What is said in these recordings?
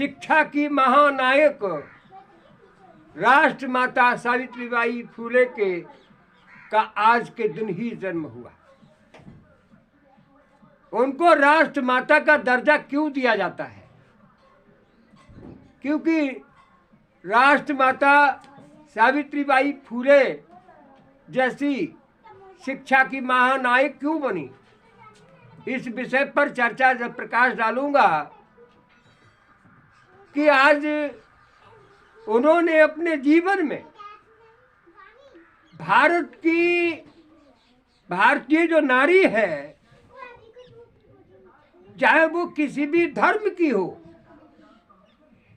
शिक्षा की महानायक राष्ट्रमाता सावित्रीबाई फुले के का आज के दिन ही जन्म हुआ। उनको राष्ट्रमाता का दर्जा क्यों दिया जाता है? क्योंकि राष्ट्रमाता सावित्रीबाई फुले जैसी शिक्षा की महानायक क्यों बनी, इस विषय पर चर्चा जब प्रकाश डालूंगा कि आज उन्होंने अपने जीवन में भारतीय जो नारी है, चाहे वो किसी भी धर्म की हो,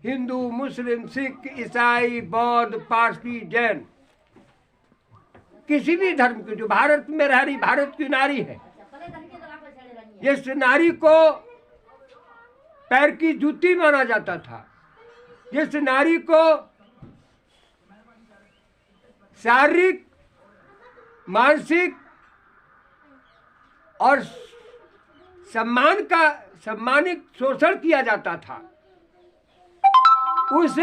हिंदू, मुस्लिम, सिख, ईसाई, बौद्ध, पारसी, जैन, किसी भी धर्म की जो भारत में रह रही भारत की नारी है, इस नारी को पैर की जूती माना जाता था। जिस नारी को शारीरिक, मानसिक और सम्मानित शोषण किया जाता था, उस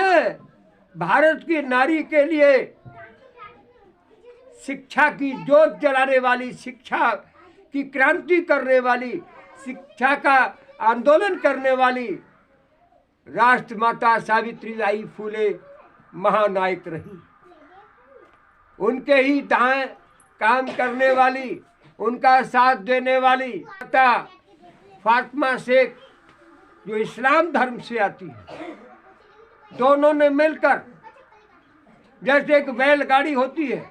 भारत की नारी के लिए शिक्षा की जोत जलाने वाली, शिक्षा की क्रांति करने वाली, शिक्षा का आंदोलन करने वाली राष्ट्रमाता सावित्रीबाई फुले महानायक रही। उनके ही दाएं काम करने वाली, उनका साथ देने वाली माता फातिमा शेख जो इस्लाम धर्म से आती है, दोनों ने मिलकर, जैसे एक बैलगाड़ी होती है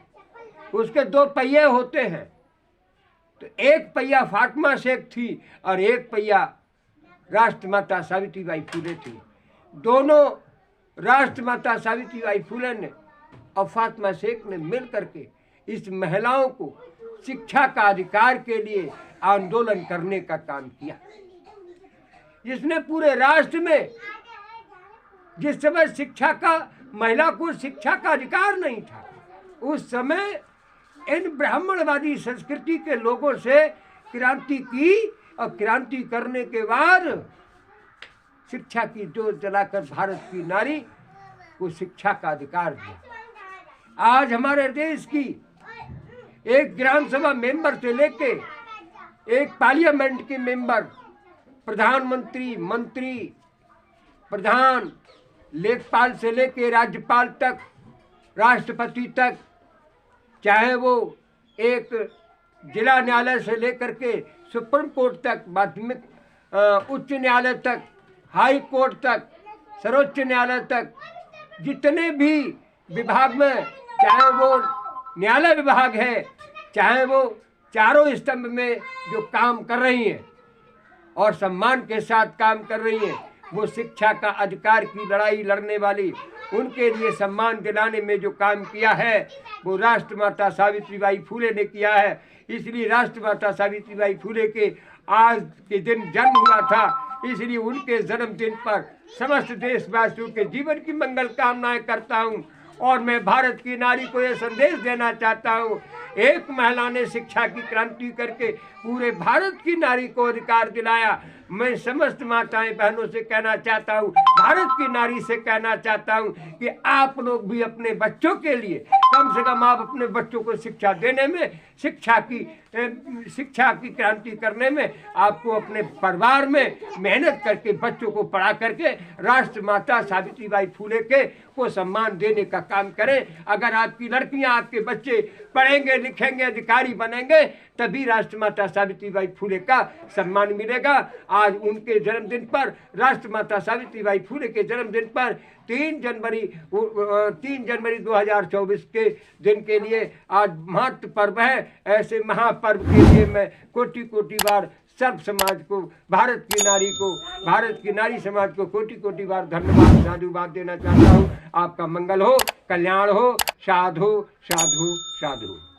उसके दो पहिए होते हैं, तो एक पहिया फातिमा शेख थी और एक पहिया राष्ट्रमाता सावित्रीबाई फुले थी। दोनों राष्ट्रमाता सावित्रीबाई फुले ने और फातिमा शेख ने मिल करके इस महिलाओं को शिक्षा का अधिकार के लिए आंदोलन करने का काम किया, जिसने पूरे राष्ट्र में, जिस समय शिक्षा का, महिला को शिक्षा का अधिकार नहीं था, उस समय इन ब्राह्मणवादी संस्कृति के लोगों से क्रांति की और क्रांति करने के बाद शिक्षा की जोत जलाकर भारत की नारी को शिक्षा का अधिकार दिया। आज हमारे देश की एक ग्राम सभा मेंबर से लेके एक पार्लियामेंट के मेंबर, प्रधानमंत्री, मंत्री, प्रधान, लेखपाल से लेके राज्यपाल तक, राष्ट्रपति तक, चाहे वो एक जिला न्यायालय से लेकर के सुप्रीम कोर्ट तक, माध्यमिक उच्च न्यायालय तक, हाई कोर्ट तक, सर्वोच्च न्यायालय तक, जितने भी विभाग में, चाहे वो न्यायालय विभाग है, चाहे वो चारों स्तंभ में जो काम कर रही हैं और सम्मान के साथ काम कर रही हैं, वो शिक्षा का अधिकार की लड़ाई लड़ने वाली, उनके लिए सम्मान दिलाने में जो काम किया है वो राष्ट्रमाता सावित्रीबाई फुले ने किया है। इसलिए राष्ट्रमाता सावित्रीबाई फुले के आज के दिन जन्म हुआ था, इसलिए उनके जन्मदिन पर समस्त देशवासियों के जीवन की मंगल कामनाएं करता हूं। और मैं भारत की नारी को यह संदेश देना चाहता हूं, एक महिला ने शिक्षा की क्रांति करके पूरे भारत की नारी को अधिकार दिलाया। मैं समस्त माताएं बहनों से कहना चाहता हूं, भारत की नारी से कहना चाहता हूं कि आप लोग भी अपने बच्चों के लिए कम से कम आप अपने बच्चों को शिक्षा देने में, शिक्षा की क्रांति करने में, आपको अपने परिवार में मेहनत करके बच्चों को पढ़ा करके राष्ट्रमाता सावित्रीबाई फुले के को सम्मान देने का काम करें। अगर आपकी लड़कियां, आपके बच्चे पढ़ेंगे, लिखेंगे, अधिकारी बनेंगे, तभी राष्ट्रमाता सावित्रीबाई फुले का सम्मान मिलेगा। आज उनके जन्मदिन पर, राष्ट्रमाता सावित्रीबाई फुले के जन्मदिन पर 3 जनवरी 2024 के दिन के लिए आज महत्व पर्व है। ऐसे महापर्व के लिए मैं कोटि कोटि बार सर्व समाज को, भारत की नारी को, भारत की नारी समाज को कोटि कोटि बार धन्यवाद, साधुवाद देना चाहता हूँ। आपका मंगल हो, कल्याण हो, साधु साधु साधु।